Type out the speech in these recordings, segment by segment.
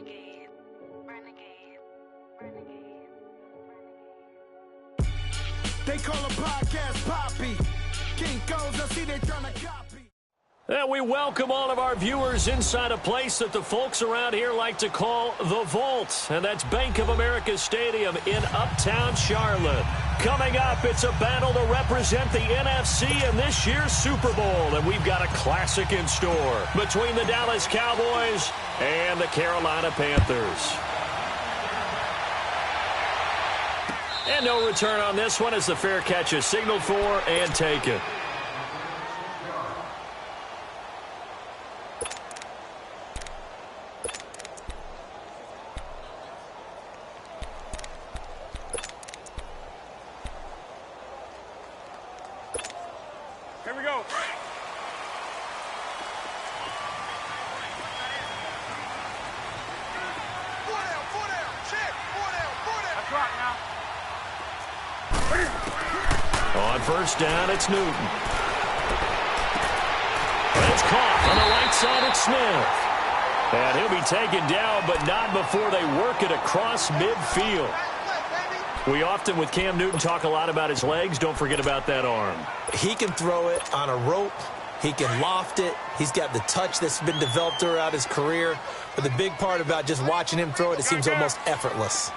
Renegade, renegade, renegade, renegade. They call a podcast Poppy. Kinkos, I see they trying to copy. And we welcome all of our viewers inside a place that the folks around here like to call the Vault. And that's Bank of America Stadium in Uptown Charlotte. Coming up, it's a battle to represent the NFC in this year's Super Bowl. And we've got a classic in store between the Dallas Cowboys and the Carolina Panthers. And no return on this one as the fair catch is signaled for and taken. Here we go. Four down, check, four down. That's right now. On first down, it's Newton. It's caught on the right side, it's Smith. And he'll be taken down, but not before they work it across midfield. We often, with Cam Newton, talk a lot about his legs. Don't forget about that arm. He can throw it on a rope. He can loft it. He's got the touch that's been developed throughout his career. But the big part about just watching him throw it seems almost effortless.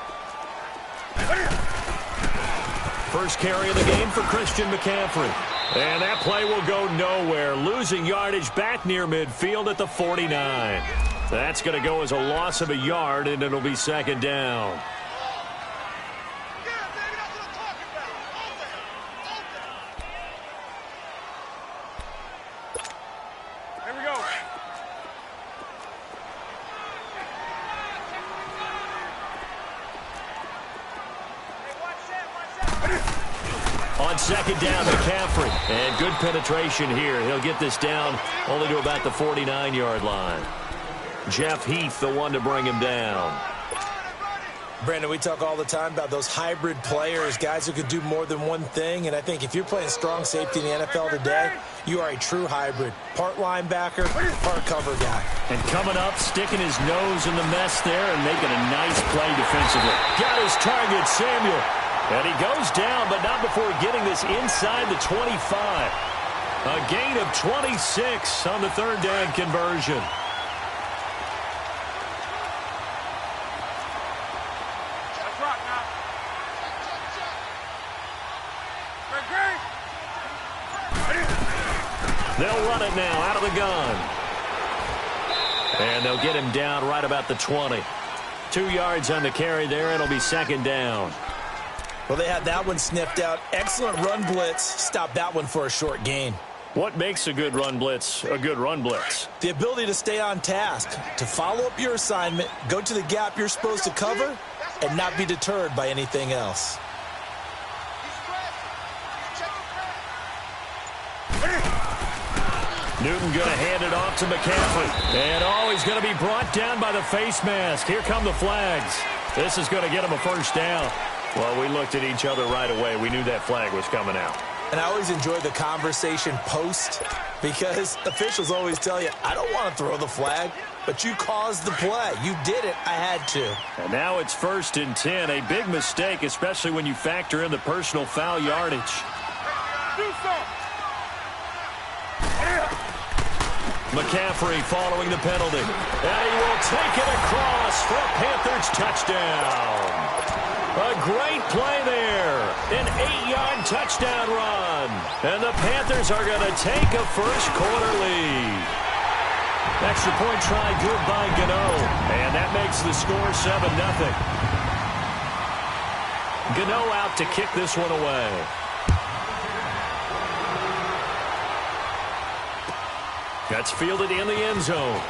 First carry of the game for Christian McCaffrey. And that play will go nowhere, losing yardage back near midfield at the 49. That's going to go as a loss of a yard, and it'll be second down. Here we go. On second down, McCaffrey. And good penetration here. He'll get this down only to about the 49-yard line. Jeff Heath, the one to bring him down. Brandon, we talk all the time about those hybrid players, guys who could do more than one thing. And I think if you're playing strong safety in the NFL today, you are a true hybrid. Part linebacker, part cover guy. And coming up, sticking his nose in the mess there and making a nice play defensively. Got his target, Samuel. And he goes down, but not before getting this inside the 25. A gain of 26 on the third down conversion. That's right now. They'll run it now out of the gun. And they'll get him down right about the 20. 2 yards on the carry there, and it'll be second down. Well, they had that one sniffed out. Excellent run blitz. Stop that one for a short gain. What makes a good run blitz a good run blitz? The ability to stay on task, to follow up your assignment, go to the gap you're supposed to cover, and not be deterred by anything else. Newton going to hand it off to McCaffrey. And he's going to be brought down by the face mask. Here come the flags. This is going to get him a first down. Well, we looked at each other right away. We knew that flag was coming out. And I always enjoy the conversation post because officials always tell you, I don't want to throw the flag, but you caused the play. You did it. I had to. And now it's 1st and 10. A big mistake, especially when you factor in the personal foul yardage. McCaffrey following the penalty. And he will take it across for a Panthers touchdown. A great play there. An 8-yard touchdown run. And the Panthers are going to take a first-quarter lead. Extra point try good by Gano. And that makes the score 7-0. Gano out to kick this one away. That's fielded in the end zone.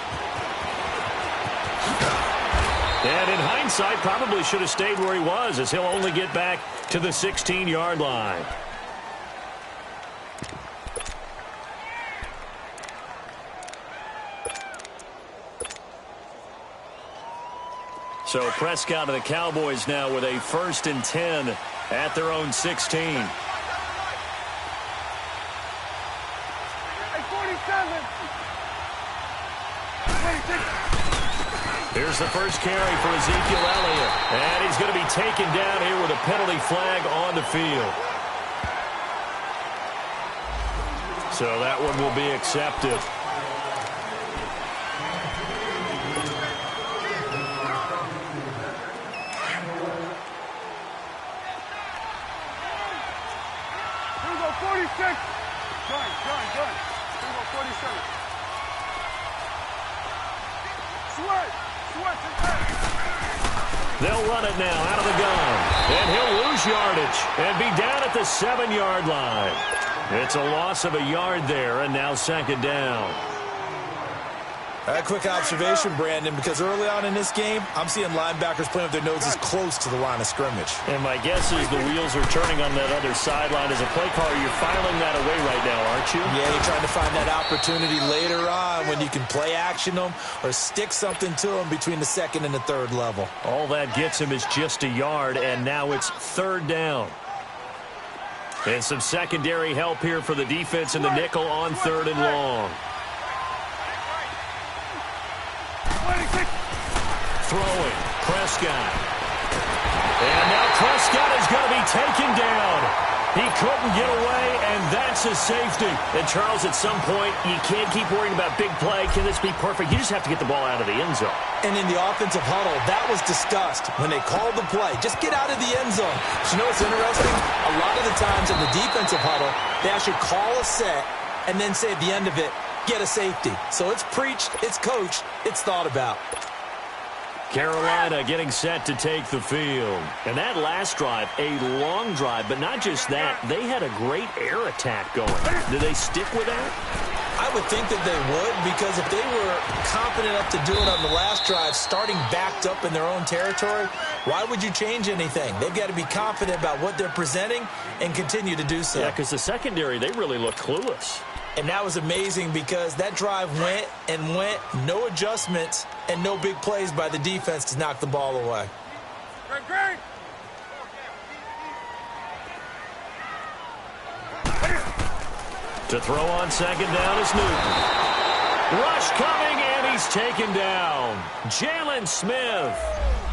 And in hindsight, probably should have stayed where he was, as he'll only get back to the 16-yard line. So Prescott and the Cowboys now with a 1st and 10 at their own 16. Hey, 47. 26. Here's the first carry for Ezekiel Elliott. And he's going to be taken down here with a penalty flag on the field. So that one will be accepted. Here we go, 46. Gun. Here we go, 47. Sweat. They'll run it now out of the gun. And he'll lose yardage and be down at the 7-yard line. It's a loss of a yard there, and now second down. A quick observation, Brandon, because early on in this game, I'm seeing linebackers playing with their noses close to the line of scrimmage. And my guess is the wheels are turning on that other sideline. As a play caller, you're filing that away right now, aren't you? Yeah, you're trying to find that opportunity later on when you can play action them or stick something to them between the second and the third level. All that gets him is just a yard, and now it's third down. And some secondary help here for the defense in the nickel on third and long. Throwing, Prescott. And now Prescott is going to be taken down. He couldn't get away, and that's a safety. And, Charles, at some point, you can't keep worrying about big play. Can this be perfect? You just have to get the ball out of the end zone. And in the offensive huddle, that was discussed when they called the play. Just get out of the end zone. But you know what's interesting? A lot of the times in the defensive huddle, they actually call a set and then say at the end of it, get a safety. So it's preached, it's coached, it's thought about. Carolina getting set to take the field. And that last drive, a long drive, but not just that. They had a great air attack going. Do they stick with that? I would think that they would, because if they were confident enough to do it on the last drive, starting backed up in their own territory, why would you change anything? They've got to be confident about what they're presenting and continue to do so. Yeah, because the secondary, they really look clueless. And that was amazing because that drive went and went, no adjustments and no big plays by the defense to knock the ball away. Great. To throw on second down is Newton. Rush coming, and he's taken down. Jalen Smith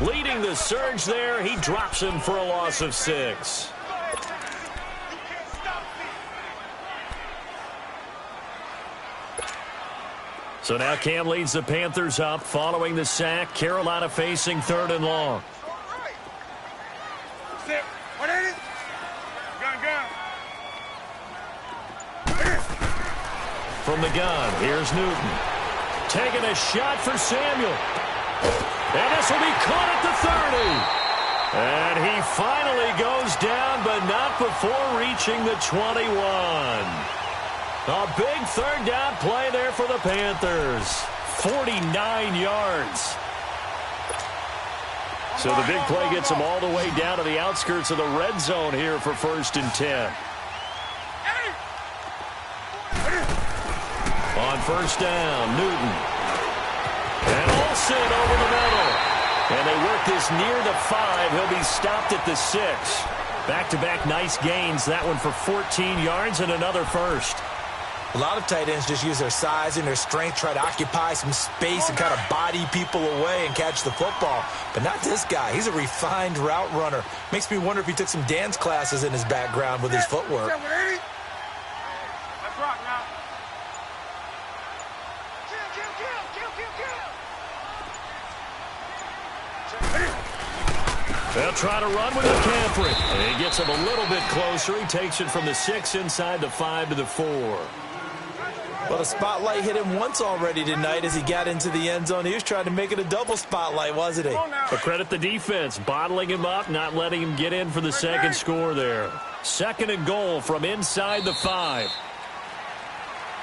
leading the surge there. He drops him for a loss of 6. So now Cam leads the Panthers up following the sack. Carolina facing third and long. Sit. What is it? Gun. From the gun, here's Newton. Taking a shot for Samuel. And this will be caught at the 30. And he finally goes down, but not before reaching the 21. A big third down play there for the Panthers. 49 yards. So the big play gets them all the way down to the outskirts of the red zone here for 1st and 10. On 1st down, Newton. And Olsen over the middle. And they work this near the 5. He'll be stopped at the 6. Back-to-back nice gains. That one for 14 yards and another first. A lot of tight ends just use their size and their strength, try to occupy some space and kind of body people away and catch the football. But not this guy. He's a refined route runner. Makes me wonder if he took some dance classes in his background with his footwork. Let's rock now. They'll try to run with McCaffrey. And he gets him a little bit closer. He takes it from the 6 inside the 5 to the 4. Well, the spotlight hit him once already tonight as he got into the end zone. He was trying to make it a double spotlight, wasn't he? But credit the defense, bottling him up, not letting him get in for the second score there. 2nd and goal from inside the 5.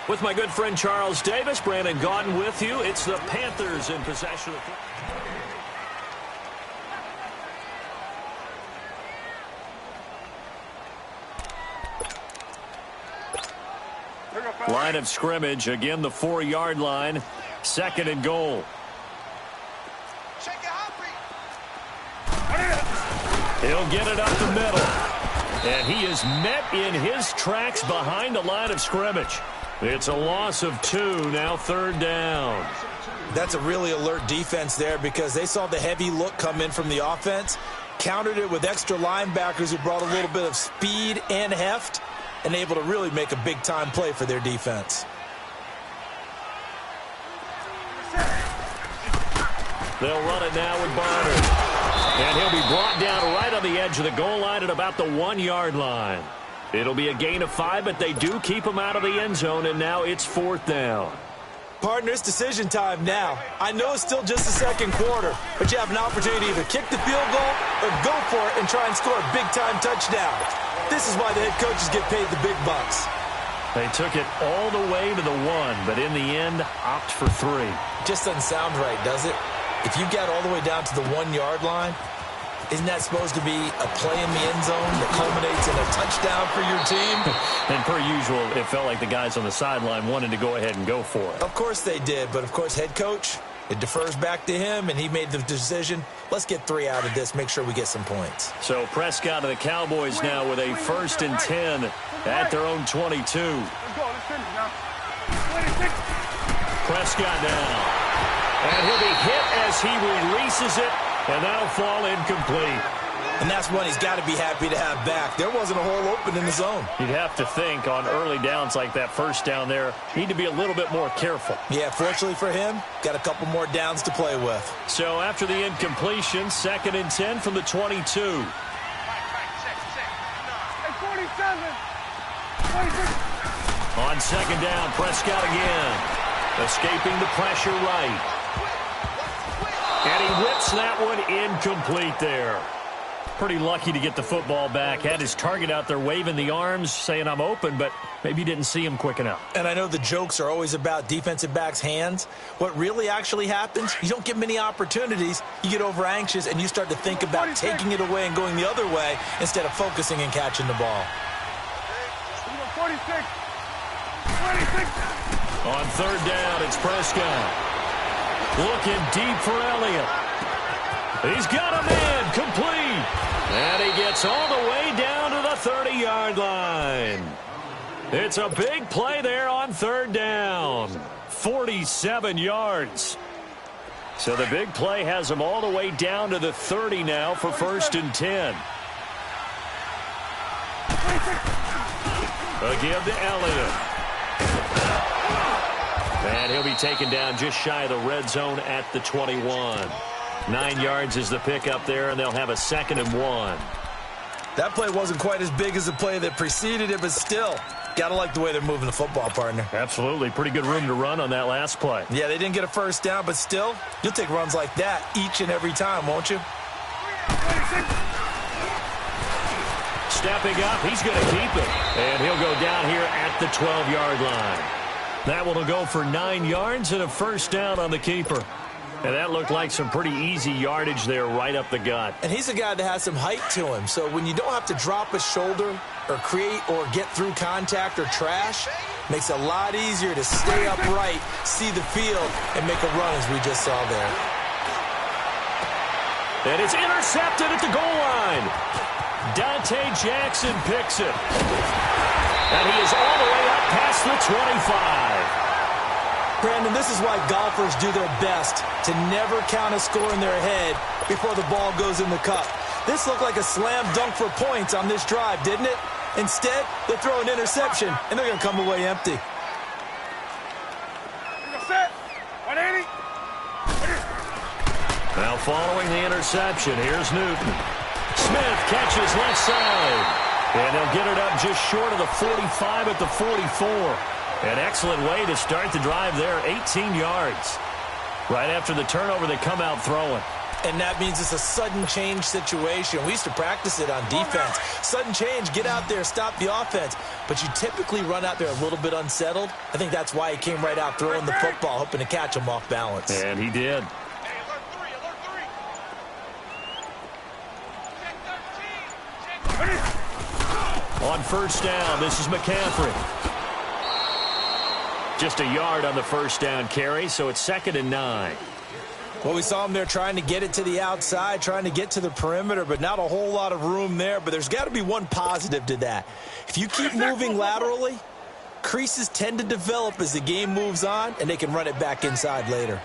With my good friend Charles Davis, Brandon Gaudin with you. It's the Panthers in possession of line of scrimmage. Again, the 4-yard line. 2nd and goal. He'll get it up the middle. And he is met in his tracks behind the line of scrimmage. It's a loss of 2, now 3rd down. That's a really alert defense there because they saw the heavy look come in from the offense, countered it with extra linebackers who brought a little bit of speed and heft, and able to really make a big-time play for their defense. They'll run it now with Barner. And he'll be brought down right on the edge of the goal line at about the 1-yard line. It'll be a gain of 5, but they do keep him out of the end zone, and now it's 4th down. Partner, it's decision time now. I know it's still just the second quarter, but you have an opportunity to either kick the field goal or go for it and try and score a big-time touchdown. This is why the head coaches get paid the big bucks. They took it all the way to the 1, but in the end, opt for 3. Just doesn't sound right, does it? If you get all the way down to the 1-yard line, isn't that supposed to be a play in the end zone that culminates in a touchdown for your team? And per usual, it felt like the guys on the sideline wanted to go ahead and go for it. Of course they did, but of course head coach, it defers back to him, and he made the decision, let's get 3 out of this, make sure we get some points. So Prescott and the Cowboys now with a 1st and 10 at their own 22. Let's go. Let's finish now. 26. Prescott down. And he'll be hit as he releases it, and that'll fall incomplete. And that's one he's got to be happy to have back. There wasn't a hole open in the zone. You'd have to think on early downs like that first down there, need to be a little bit more careful. Yeah, fortunately for him, got a couple more downs to play with. So after the incompletion, 2nd and 10 from the 22. Hey, 47. 26. On 2nd down, Prescott again. Escaping the pressure right. And he whips that one incomplete there. Pretty lucky to get the football back. Had his target out there waving the arms, saying I'm open, but maybe didn't see him quick enough. And I know the jokes are always about defensive backs' hands. What really actually happens, you don't get many opportunities. You get over anxious and you start to think about taking it away and going the other way instead of focusing and catching the ball. 46. 26. On 3rd down, it's Prescott. Looking deep for Elliott. He's got a man, complete. And he gets all the way down to the 30-yard line. It's a big play there on 3rd down. 47 yards. So the big play has him all the way down to the 30 now for 1st and 10. Again to Elliott. And he'll be taken down just shy of the red zone at the 21. 9 yards is the pickup there, and they'll have a 2nd and 1. That play wasn't quite as big as the play that preceded it, but still, got to like the way they're moving the football, partner. Absolutely. Pretty good room to run on that last play. Yeah, they didn't get a 1st down, but still, you'll take runs like that each and every time, won't you? Stepping up, he's going to keep it. And he'll go down here at the 12-yard line. That one will go for 9 yards and a 1st down on the keeper. And that looked like some pretty easy yardage there right up the gut. And he's a guy that has some height to him. So when you don't have to drop a shoulder or create or get through contact or trash, makes it a lot easier to stay upright, see the field, and make a run as we just saw there. And it's intercepted at the goal line. Dante Jackson picks it. And he is all the way up past the 25. Brandon, this is why golfers do their best to never count a score in their head before the ball goes in the cup. This looked like a slam dunk for points on this drive, didn't it? Instead, they throw an interception, and they're going to come away empty. Set. 180. Now following the interception, here's Newton. Smith catches left side. And they'll get it up just short of the 45 at the 44. An excellent way to start the drive there, 18 yards. Right after the turnover, they come out throwing. And that means it's a sudden change situation. We used to practice it on defense. Sudden change, get out there, stop the offense. But you typically run out there a little bit unsettled. I think that's why he came right out throwing the football, hoping to catch him off balance. And he did. On 1st down, this is McCaffrey. Just a yard on the 1st down carry, so it's 2nd and 9. Well, we saw him there trying to get it to the outside, trying to get to the perimeter, but not a whole lot of room there. But there's got to be one positive to that. If you keep moving laterally, Creases tend to develop as the game moves on, and they can run it back inside later.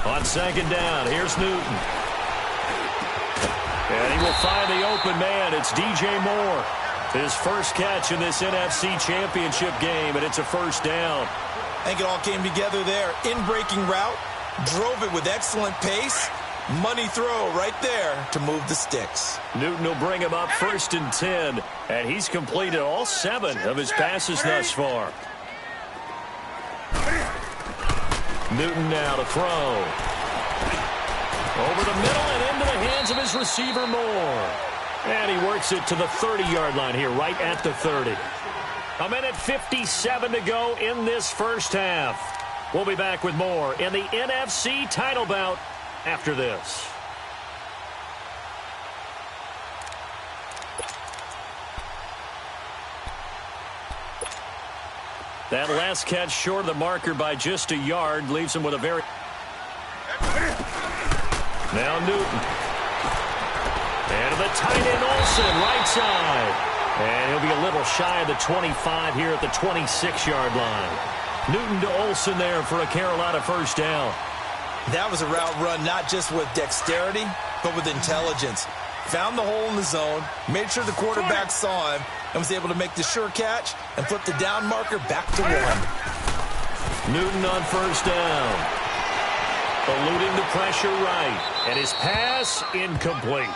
On second down, here's Newton. And he will find the open man. It's DJ Moore. His first catch in this NFC Championship game, and it's a first down. I think it all came together there. In-breaking route, drove it with excellent pace. Money throw right there to move the sticks. Newton will bring him up first and 10, and he's completed all 7 of his passes thus far. Newton now to throw. Over the middle and into the hands of his receiver, Moore. And he works it to the 30-yard line here, right at the 30. A minute 57 to go in this first half. We'll be back with more in the NFC title bout after this. That last catch short of the marker by just a yard leaves him with a very... Now Newton. And the tight end Olsen, right side. And he'll be a little shy of the 25 here at the 26-yard line. Newton to Olsen there for a Carolina first down. That was a route run not just with dexterity, but with intelligence. Found the hole in the zone, made sure the quarterback saw him, and was able to make the sure catch and flip the down marker back to 1. Newton on first down. Eluding the pressure right. And his pass incomplete.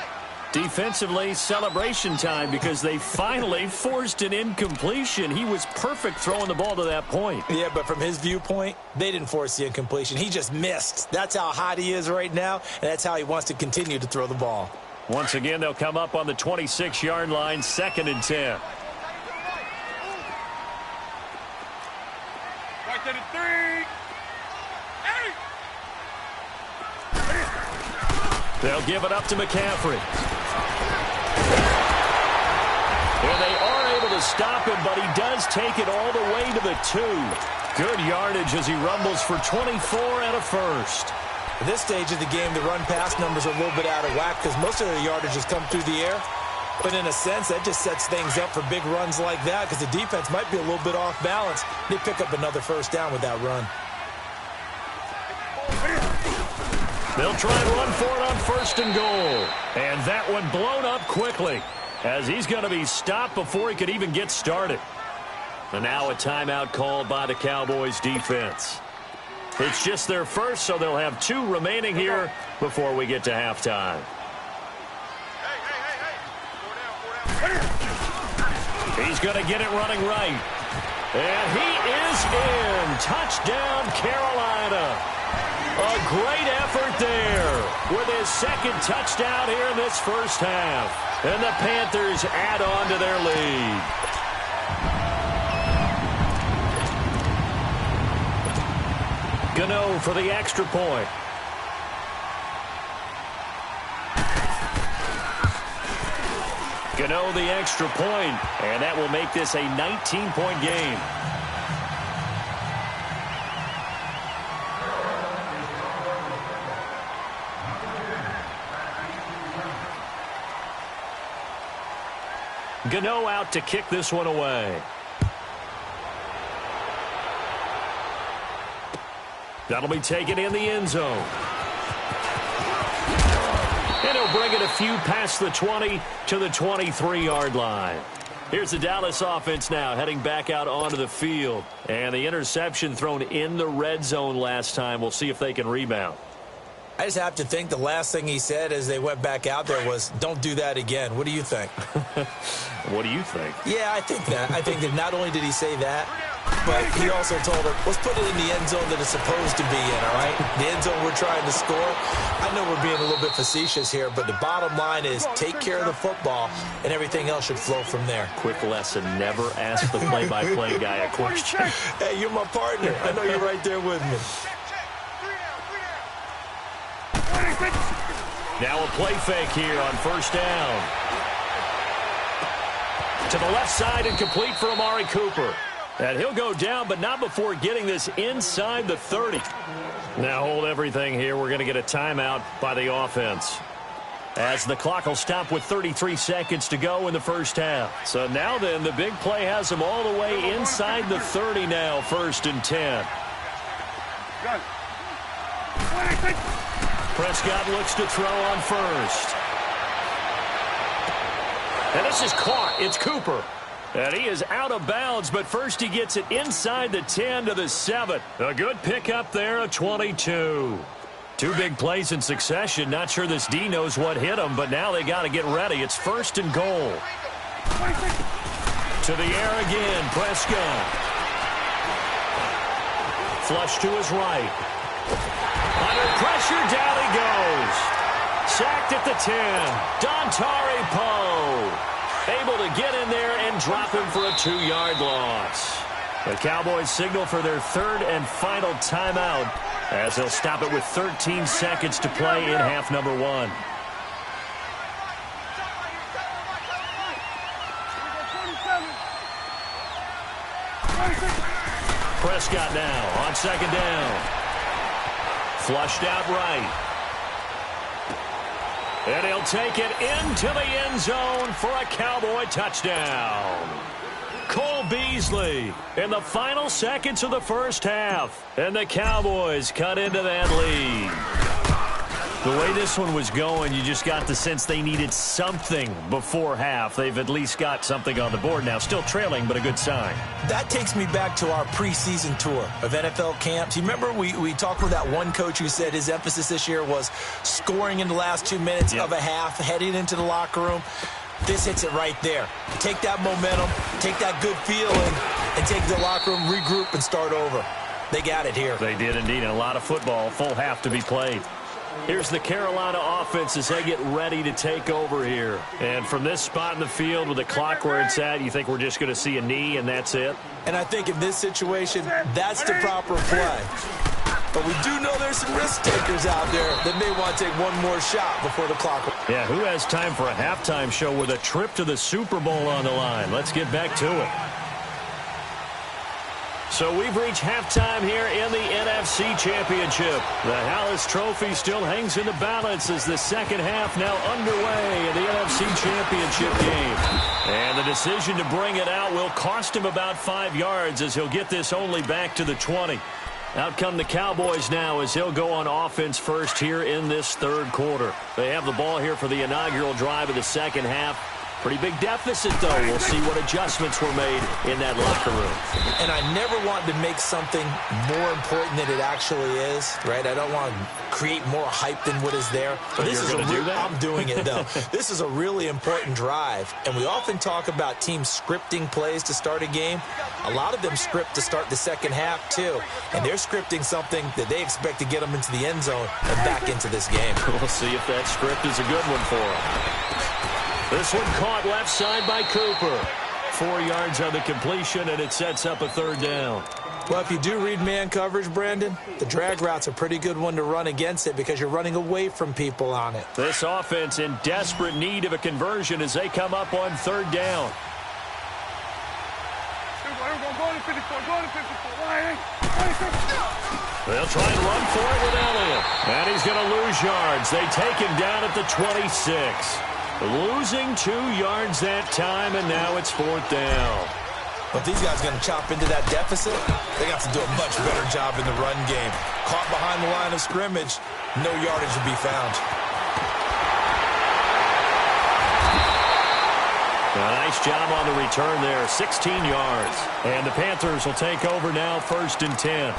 Defensively, celebration time because they finally forced an incompletion. He was perfect throwing the ball to that point. Yeah, but from his viewpoint, they didn't force the incompletion. He just missed. That's how hot he is right now, and that's how he wants to continue to throw the ball. Once again, they'll come up on the 26-yard line, 2nd and 10. Right to the 3. They'll give it up to McCaffrey. And they are able to stop him, but he does take it all the way to the 2. Good yardage as he rumbles for 24 and a first. At this stage of the game, the run-pass numbers are a little bit out of whack because most of their yardage has come through the air. But in a sense, that just sets things up for big runs like that because the defense might be a little bit off balance. They pick up another first down with that run. They'll try and run for it on 1st and goal. And that one blown up quickly as he's going to be stopped before he could even get started. And now a timeout called by the Cowboys defense. It's just their first, so they'll have 2 remaining here before we get to halftime. He's going to get it running right. And he is in. Touchdown, Carolina. A great effort there with his 2nd touchdown here in this first half. And the Panthers add on to their lead. Gano for the extra point. Gano the extra point, and that will make this a 19-point game. Gano out to kick this one away. That'll be taken in the end zone. And he'll bring it a few past the 20 to the 23-yard line. Here's the Dallas offense now heading back out onto the field. And the interception thrown in the red zone last time. We'll see if they can rebound. I just have to think the last thing he said as they went back out there was, don't do that again. What do you think? What do you think? Yeah, I think that. I think that not only did he say that, but he also told her, let's put it in the end zone that it's supposed to be in, all right? The end zone we're trying to score. I know we're being a little bit facetious here, but the bottom line is take care of the football, and everything else should flow from there. Quick lesson, never ask the play-by-play guy a question. Hey, you're my partner. I know you're right there with me. Now a play fake here on first down. To the left side and complete for Amari Cooper. And he'll go down, but not before getting this inside the 30. Now hold everything here. We're going to get a timeout by the offense. as the clock will stop with 33 seconds to go in the first half. So now then, the big play has them all the way inside the 30 now, 1st and 10. Prescott looks to throw on first. And this is caught. It's Cooper. And he is out of bounds, but first he gets it inside the 10 to the 7. A good pickup there, a 22. 2 big plays in succession. Not sure this D knows what hit him, but now they got to get ready. It's 1st and goal. To the air again, Prescott. Flush to his right. Under pressure, down he goes. Sacked at the 10. Dontari Poe able to get in there and drop him for a 2-yard loss. The Cowboys signal for their 3rd and final timeout as they'll stop it with 13 seconds to play in half number 1. Prescott now on 2nd down. Flushed out right. And he'll take it into the end zone for a Cowboy touchdown. Cole Beasley in the final seconds of the first half. And the Cowboys cut into that lead. The way this one was going, you just got the sense they needed something before half. They've at least got something on the board now. Still trailing, but a good sign. That takes me back to our preseason tour of NFL camps. You remember we talked with that one coach who said his emphasis this year was scoring in the last 2 minutes of a half, heading into the locker room. This hits it right there. Take that momentum, take that good feeling, and take the locker room, regroup, and start over. They got it here. They did indeed, and a lot of football, full half to be played. Here's the Carolina offense as they get ready to take over here. And from this spot in the field with the clock where it's at, you think we're just going to see a knee and that's it? And I think in this situation, that's the proper play. But we do know there's some risk takers out there that may want to take one more shot before the clock. Yeah, who has time for a halftime show with a trip to the Super Bowl on the line? Let's get back to it. So we've reached halftime here in the NFC Championship. The Hallis Trophy still hangs in the balance as the second half now underway in the NFC Championship game. And the decision to bring it out will cost him about 5 yards as he'll get this only back to the 20. Out come the Cowboys now as he'll go on offense first here in this 3rd quarter. They have the ball here for the inaugural drive of the second half. Pretty big deficit, though. We'll see what adjustments were made in that locker room. And I never want to make something more important than it actually is, right? I don't want to create more hype than what is there. But this is I'm doing it, though. This is a really important drive. And we often talk about teams scripting plays to start a game. A lot of them script to start the second half, too. And they're scripting something that they expect to get them into the end zone and back into this game. We'll see if that script is a good one for them. This one caught left side by Cooper. 4 yards on the completion, and it sets up a 3rd down. Well, if you do read man coverage, Brandon, the drag route's a pretty good one to run against it because you're running away from people on it. This offense in desperate need of a conversion as they come up on 3rd down. They'll try and run for it with Elliott. And he's going to lose yards. They take him down at the 26. Losing 2 yards that time, and now it's 4th down. But these guys are going to chop into that deficit. They got to do a much better job in the run game. Caught behind the line of scrimmage, no yardage to be found. A nice job on the return there, 16 yards. And the Panthers will take over now, 1st and 10.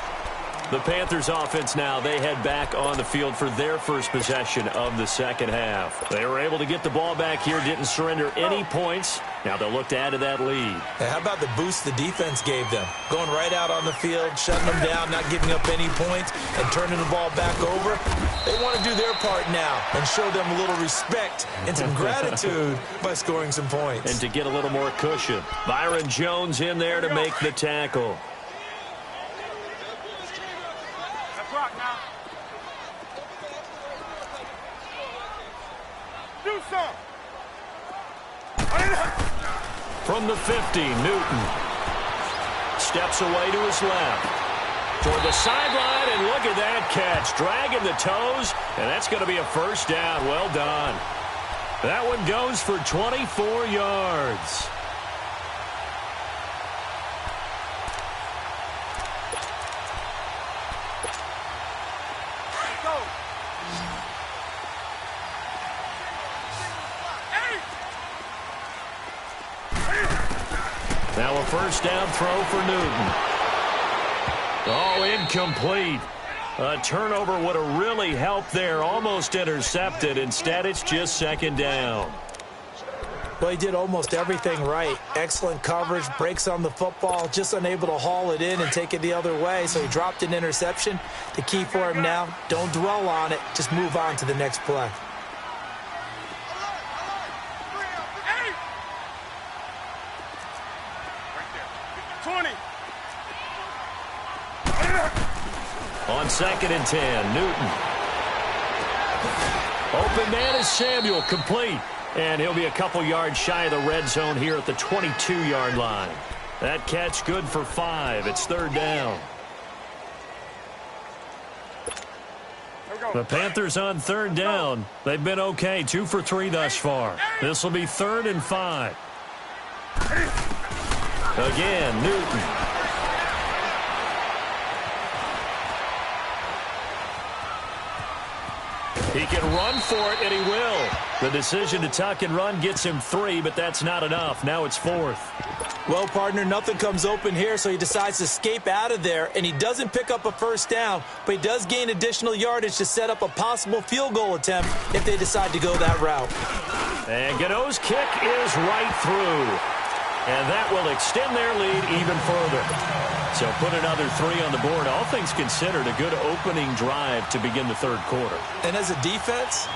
The Panthers offense now, they head back on the field for their first possession of the second half. They were able to get the ball back here, didn't surrender any points. Now they'll look to add to that lead. Hey, how about the boost the defense gave them? Going right out on the field, shutting them down, not giving up any points, and turning the ball back over. They want to do their part now and show them a little respect and some gratitude by scoring some points. And to get a little more cushion. Byron Jones in there to make the tackle. From the 50, Newton steps away to his left. Toward the sideline, and look at that catch. Dragging the toes, and that's going to be a 1st down. Well done. That one goes for 24 yards. Now a first down throw for Newton. Oh, incomplete. A turnover would have really helped there. Almost intercepted. Instead, it's just second down. Well, he did almost everything right. Excellent coverage, breaks on the football, just unable to haul it in and take it the other way. So he dropped an interception. The key for him now, don't dwell on it. Just move on to the next play. On 2nd and 10, Newton. Open man is Samuel, complete. And he'll be a couple yards shy of the red zone here at the 22-yard line. That catch good for 5. It's 3rd down. The Panthers on 3rd down. They've been okay, 2 for 3 thus far. This will be 3rd and 5. Again, Newton. He can run for it, and he will. The decision to tuck and run gets him 3, but that's not enough. Now it's 4th. Well, partner, nothing comes open here, so he decides to escape out of there, and he doesn't pick up a first down, but he does gain additional yardage to set up a possible field goal attempt if they decide to go that route. And Godot's kick is right through, and that will extend their lead even further. So put another 3 on the board. All things considered, a good opening drive to begin the 3rd quarter. And as a defense,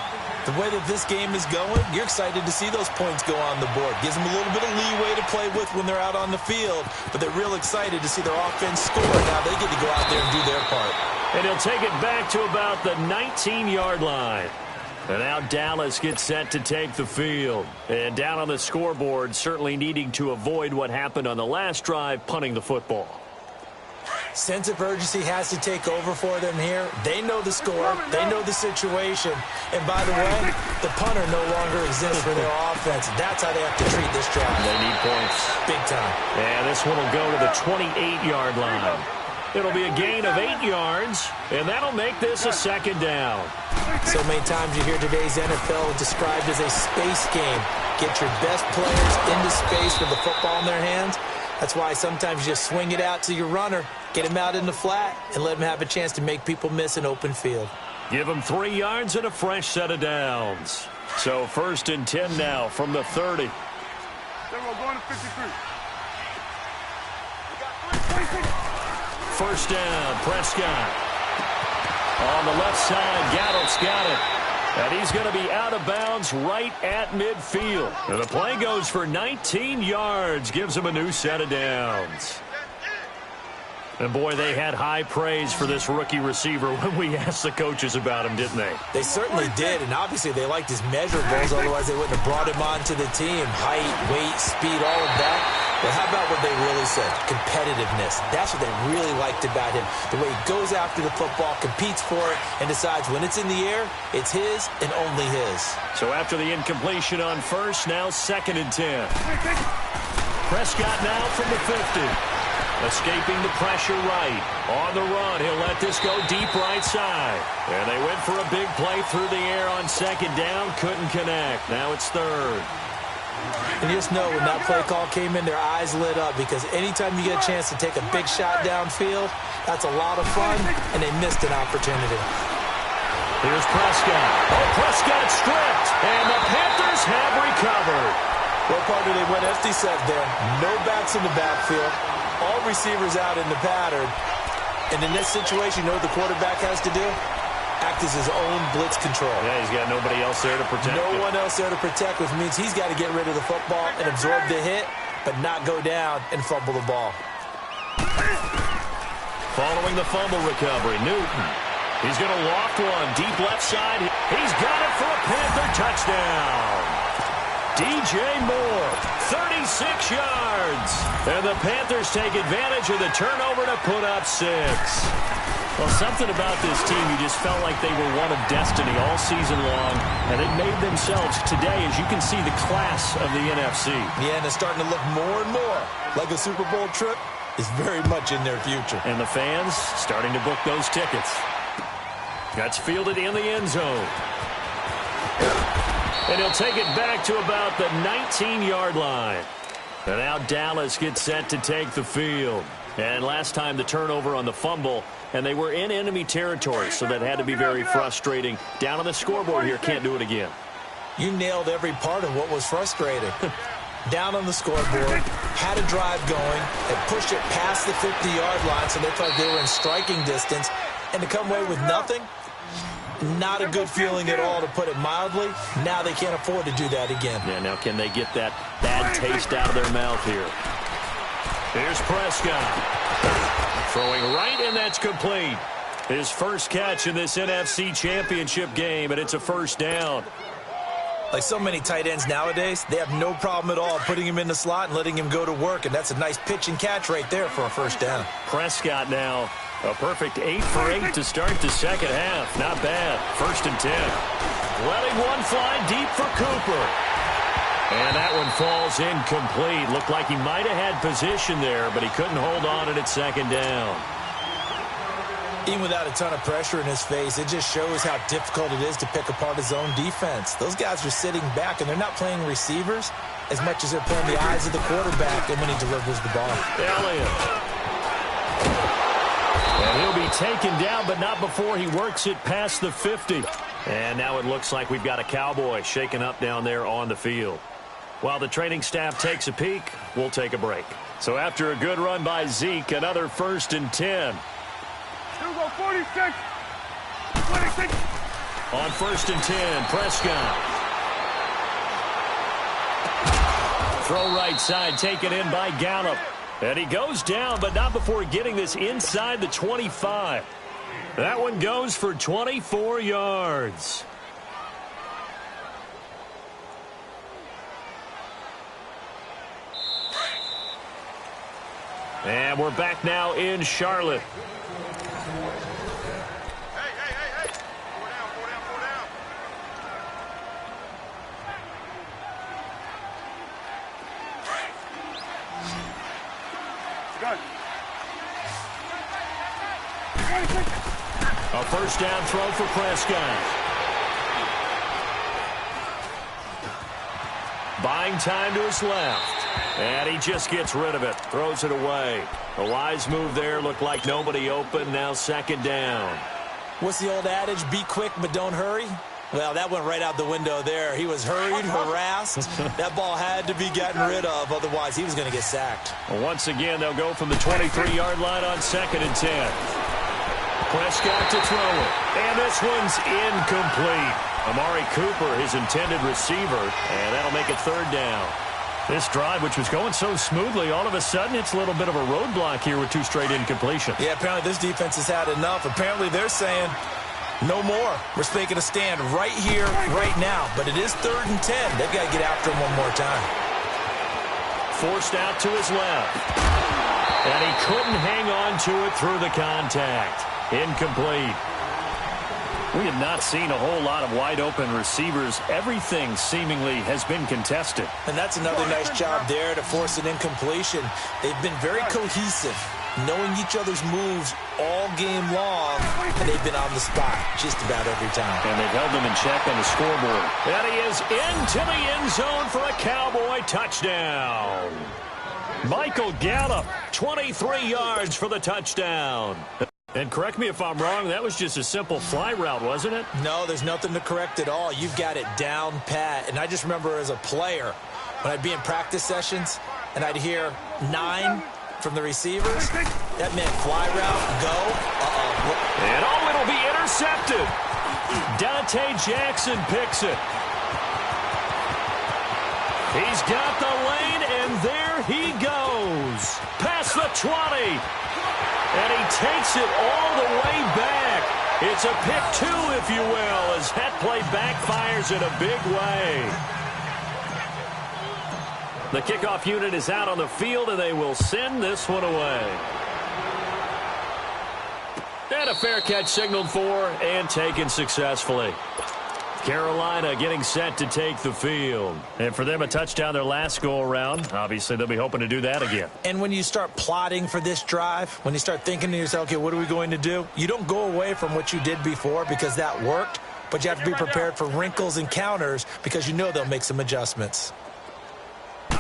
the way that this game is going, you're excited to see those points go on the board. Gives them a little bit of leeway to play with when they're out on the field, but they're real excited to see their offense score. Now they get to go out there and do their part. And he'll take it back to about the 19-yard line. And now Dallas gets set to take the field. And down on the scoreboard, certainly needing to avoid what happened on the last drive, punting the football. Sense of urgency has to take over for them here. They know the score. They know the situation. And by the way, the punter no longer exists for their offense. That's how they have to treat this drive. They need points. Big time. And this one will go to the 28-yard line. It'll be a gain of 8 yards, and that'll make this a 2nd down. So many times you hear today's NFL described as a space game. Get your best players into space with the football in their hands. That's why sometimes you just swing it out to your runner, get him out in the flat, and let him have a chance to make people miss an open field. Give him 3 yards and a fresh set of downs. So 1st and 10 now from the 30. Then we're going to 53. First down, Prescott. On the left side, Gallups got it. And he's going to be out of bounds right at midfield. And the play goes for 19 yards. Gives him a new set of downs. And, boy, they had high praise for this rookie receiver when we asked the coaches about him, didn't they? They certainly ded, and obviously they liked his measurables. Otherwise, they wouldn't have brought him onto the team. Height, weight, speed, all of that. But how about what they really said? Competitiveness. That's what they really liked about him. The way he goes after the football, competes for it, and decides when it's in the air, it's his and only his. So after the incompletion on first, now 2nd and 10. Prescott now from the 50. Escaping the pressure right. On the run, he'll let this go deep right side. And they went for a big play through the air on 2nd down. Couldn't connect. Now it's 3rd. And you just know when that play call came in, their eyes lit up, because anytime you get a chance to take a big shot downfield, that's a lot of fun, and they missed an opportunity. Here's Prescott. Oh, Prescott stripped, and the Panthers have recovered. Well, partner, they went empty set there. No backs in the backfield. All receivers out in the pattern. And in this situation, you know what the quarterback has to do? Act as his own blitz control. Yeah, he's got nobody else there to protect No him. one else there to protect, which means he's got to get rid of the football and absorb the hit, but not go down and fumble the ball. Following the fumble recovery, Newton. He's going to loft one deep left side. He's got it for a Panther touchdown. DJ Moore, 36 yards. And the Panthers take advantage of the turnover to put up 6. Well, something about this team, you just felt like they were one of destiny all season long, and they made themselves today, as you can see, the class of the NFC. Yeah, and it's starting to look more and more like a Super Bowl trip is very much in their future. And the fans starting to book those tickets. That's fielded in the end zone. And he'll take it back to about the 19-yard line. And now Dallas gets set to take the field. And last time the turnover on the fumble, and they were in enemy territory, so that had to be very frustrating. Down on the scoreboard here, can't do it again. You nailed every part of what was frustrating. Down on the scoreboard, had a drive going, had pushed it past the 50-yard line, so they thought they were in striking distance, and to come away with nothing, not a good feeling at all, to put it mildly. Now they can't afford to do that again. Yeah, now can they get that bad taste out of their mouth here? Here's Prescott. Throwing right, and that's complete. His first catch in this NFC Championship game, and it's a first down. Like so many tight ends nowadays, they have no problem at all putting him in the slot and letting him go to work, and that's a nice pitch and catch right there for a first down. Prescott now, a perfect 8 for 8 to start the second half. Not bad. First and 10. Letting one fly deep for Cooper. And that one falls incomplete. Looked like he might have had position there, but he couldn't hold on at second down. Even without a ton of pressure in his face, it just shows how difficult it is to pick apart his own defense. Those guys are sitting back, and they're not playing receivers as much as they're playing the eyes of the quarterback and when he delivers the ball. Elliott. And he'll be taken down, but not before he works it past the 50. And now it looks like we've got a Cowboy shaken up down there on the field. While the training staff takes a peek, we'll take a break. So after a good run by Zeke, another first and 10. Here we go, 46. 26. On first and 10, Prescott. Throw right side, taken in by Gallup. And he goes down, but not before getting this inside the 25. That one goes for 24 yards. And we're back now in Charlotte. Hey. Four down. Good. 26. A first down throw for Prescott. Buying time to his left. And he just gets rid of it. Throws it away. A wise move there. Looked like nobody open. Now second down. What's the old adage? Be quick, but don't hurry? Well, that went right out the window there. He was hurried, harassed. That ball had to be gotten rid of. Otherwise, he was going to get sacked. Well, once again, they'll go from the 23-yard line on second and 10. Prescott to throw it. And this one's incomplete. Amari Cooper, his intended receiver. And that'll make it third down. This drive, which was going so smoothly, all of a sudden it's a little bit of a roadblock here with 2 straight incompletions. Yeah, apparently this defense has had enough. Apparently they're saying, no more. We're making a stand right here, right now. But it is third and 10. They've got to get after him one more time. Forced out to his left. And he couldn't hang on to it through the contact. Incomplete. We have not seen a whole lot of wide-open receivers. Everything seemingly has been contested. And that's another nice job there to force an incompletion. They've been very cohesive, knowing each other's moves all game long, and they've been on the spot just about every time. And they've held them in check on the scoreboard. And he is into the end zone for a Cowboy touchdown. Michael Gallup, 23 yards for the touchdown. And correct me if I'm wrong, that was just a simple fly route, wasn't it? No, there's nothing to correct at all. You've got it down pat. And I just remember as a player, when I'd be in practice sessions, and I'd hear 9 from the receivers, that meant fly route, go, And it'll be intercepted. Dante Jackson picks it. He's got the lane, and there he goes. Past the 20. And he takes it all the way back. It's a pick 2, if you will, as that play backfires in a big way. The kickoff unit is out on the field, and they will send this one away. And a fair catch signaled for and taken successfully. Carolina getting set to take the field. And for them, a touchdown their last go-around. Obviously, they'll be hoping to do that again. And when you start plotting for this drive, when you start thinking to yourself, okay, what are we going to do? You don't go away from what you did before because that worked, but you have to be prepared for wrinkles and counters because you know they'll make some adjustments. A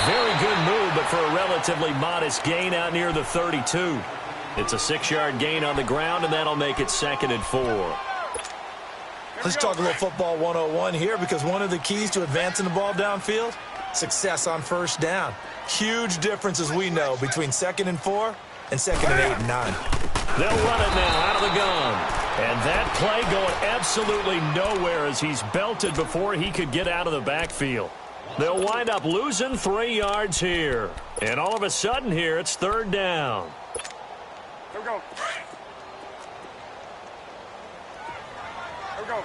very good move, but for a relatively modest gain out near the 32. It's a 6-yard gain on the ground, and that'll make it 2nd and 4. Let's talk a little football 101 here because one of the keys to advancing the ball downfield, success on first down. Huge difference, as we know, between 2nd and 4 and 2nd and 8 and 9. They'll run it now out of the gun. And that play going absolutely nowhere as he's belted before he could get out of the backfield. They'll wind up losing 3 yards here. And all of a sudden here, it's 3rd down. Here we go. Here we go.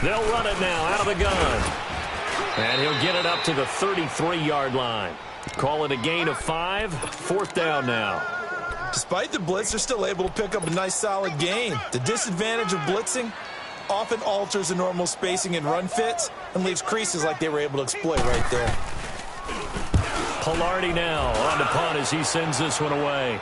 They'll run it now out of the gun. And he'll get it up to the 33-yard line. Call it a gain of 5. 4th down now. Despite the blitz, they're still able to pick up a nice solid gain. The disadvantage of blitzing often alters the normal spacing and run fits and leaves creases like they were able to exploit right there. Pilardi now on the punt as he sends this one away.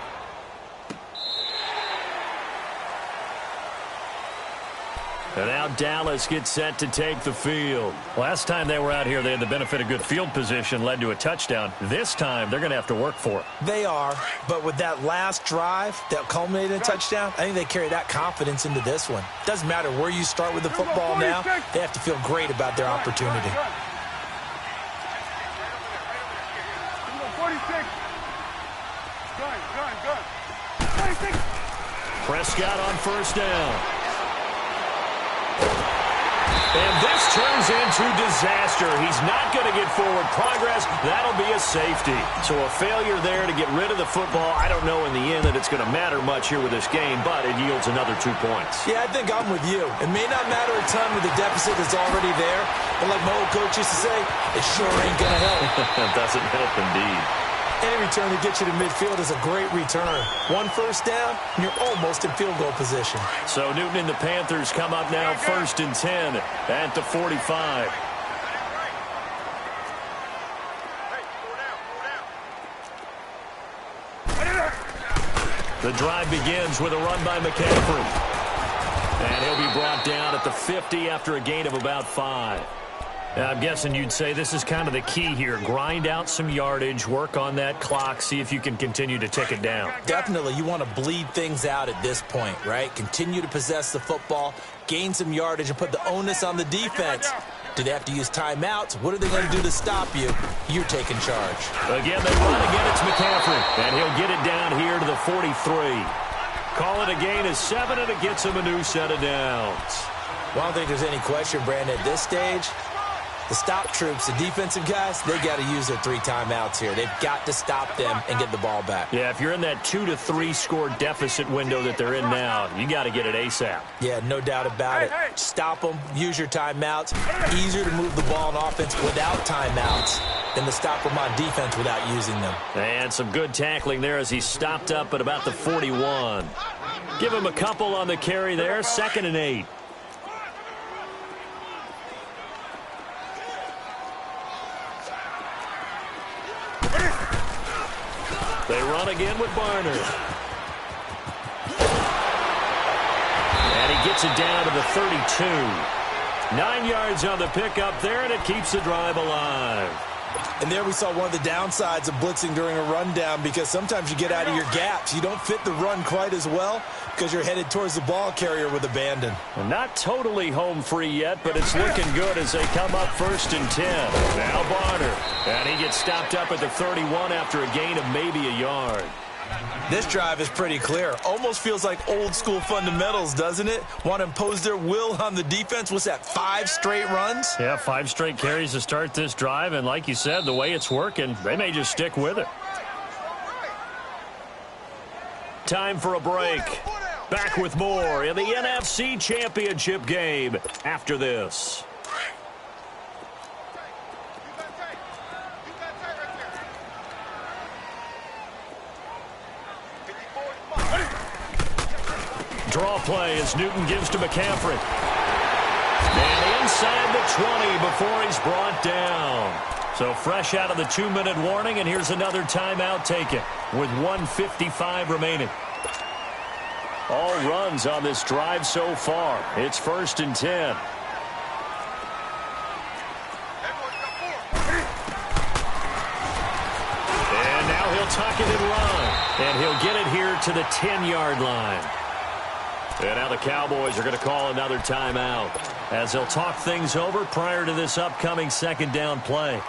And now Dallas gets set to take the field. Last time they were out here, they had the benefit of good field position, led to a touchdown. This time, they're going to have to work for it. They are, but with that last drive that culminated in a touchdown, I think they carry that confidence into this one. Doesn't matter where you start with the football now, they have to feel great about their opportunity. 46. Gun. 26. Prescott on first down. And this turns into disaster. He's not going to get forward progress. That'll be a safety. So a failure there to get rid of the football. I don't know in the end that it's going to matter much here with this game, but it yields another 2 points. Yeah, I think I'm with you. It may not matter a ton with the deficit that's already there, but like my old coach used to say, it sure ain't going to help. It doesn't help indeed. Any return to get you to midfield is a great return. 1 first down, and you're almost in field goal position. So Newton and the Panthers come up now 1st and 10 at the 45. The drive begins with a run by McCaffrey. And he'll be brought down at the 50 after a gain of about 5. I'm guessing you'd say this is kind of the key here. Grind out some yardage, work on that clock, see if you can continue to tick it down. Definitely, you want to bleed things out at this point, right? Continue to possess the football, gain some yardage, and put the onus on the defense. Do they have to use timeouts? What are they going to do to stop you? You're taking charge. Again, they run again. It's McCaffrey, and he'll get it down here to the 43. Call it a gain of 7, and it gets him a new set of downs. Well, I don't think there's any question, Brandon, at this stage. The stop troops, the defensive guys, they got to use their 3 timeouts here. They've got to stop them and get the ball back. Yeah, if you're in that 2 to 3 score deficit window that they're in now, you got to get it ASAP. Yeah, no doubt about it. Stop them, use your timeouts. Easier to move the ball on offense without timeouts than to stop them on defense without using them. And some good tackling there as he stopped up at about the 41. Give him a couple on the carry there, 2nd and 8. They run again with Barner. And he gets it down to the 32. 9 yards on the pickup there, and it keeps the drive alive. And there we saw one of the downsides of blitzing during a rundown because sometimes you get out of your gaps. You don't fit the run quite as well because you're headed towards the ball carrier with abandon. Well, not totally home free yet, but it's looking good as they come up 1st and 10. Now Barner. And he gets stopped up at the 31 after a gain of maybe a yard. This drive is pretty clear. Almost feels like old school fundamentals, doesn't it? Want to impose their will on the defense. What's that, 5 straight runs? Yeah, 5 straight carries to start this drive. And like you said, the way it's working, they may just stick with it. Time for a break. Back with more in the NFC Championship game after this. draw play as Newton gives to McCaffrey. And inside the 20 before he's brought down. So fresh out of the 2-minute warning, and here's another timeout taken with 1:55 remaining. All runs on this drive so far. It's 1st and 10. And now he'll tuck it and run. And he'll get it here to the 10-yard line. And now the Cowboys are going to call another timeout as they'll talk things over prior to this upcoming 2nd down play.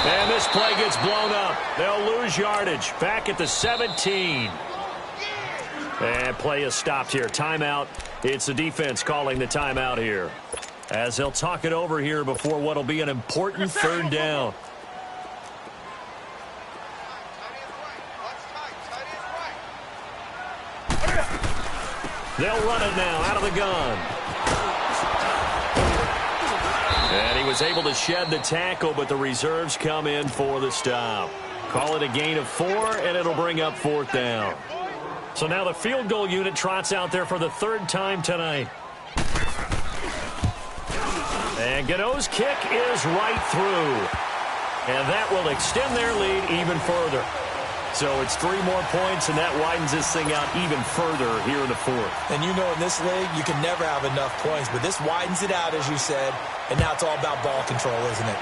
And this play gets blown up. They'll lose yardage. Back at the 17. And play is stopped here. Timeout. It's the defense calling the timeout here, as they'll talk it over here before what will be an important 3rd down. They'll run it now out of the gun. And he was able to shed the tackle, but the reserves come in for the stop. Call it a gain of 4, and it'll bring up 4th down. So now the field goal unit trots out there for the 3rd time tonight. And Gano's kick is right through. And that will extend their lead even further. So it's 3 more points, and that widens this thing out even further here in the 4th. And you know in this league, you can never have enough points, but this widens it out, as you said, and now it's all about ball control, isn't it?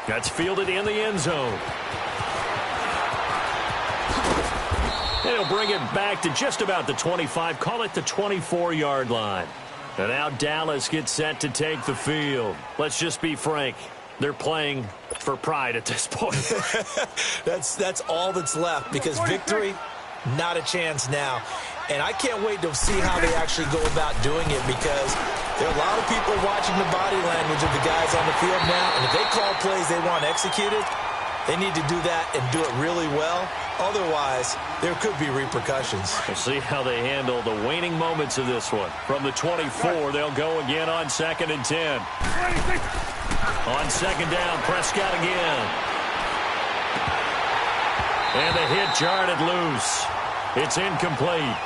That's fielded in the end zone. And he'll bring it back to just about the 25, call it the 24-yard line. And now Dallas gets set to take the field. Let's just be frank. They're playing for pride at this point. That's all that's left, because victory, not a chance now. And I can't wait to see how they actually go about doing it, because there are a lot of people watching the body language of the guys on the field now. And if they call plays they want executed, they need to do that and do it really well. Otherwise, there could be repercussions. We'll see how they handle the waning moments of this one. From the 24, they'll go again on 2nd and 10. On 2nd down, Prescott again. And the hit jarred it loose. It's incomplete.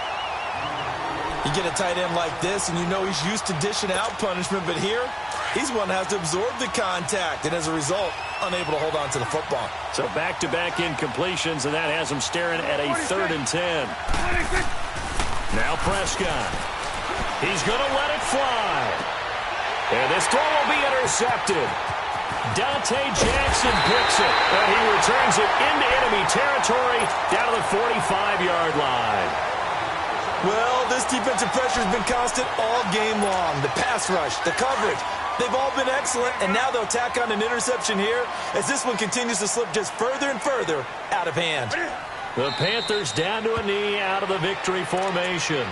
You get a tight end like this, and you know he's used to dishing out punishment, but here, he's one that has to absorb the contact, and as a result, unable to hold on to the football. So back-to-back incompletions, and that has him staring at a 3rd and 10. Now Prescott. He's going to let it fly. And this throw will be intercepted. Dante Jackson picks it, and he returns it into enemy territory down to the 45-yard line. Well, this defensive pressure has been constant all game long. The pass rush, the coverage, they've all been excellent, and now they'll tack on an interception here as this one continues to slip just further and further out of hand. The Panthers down to a knee out of the victory formation.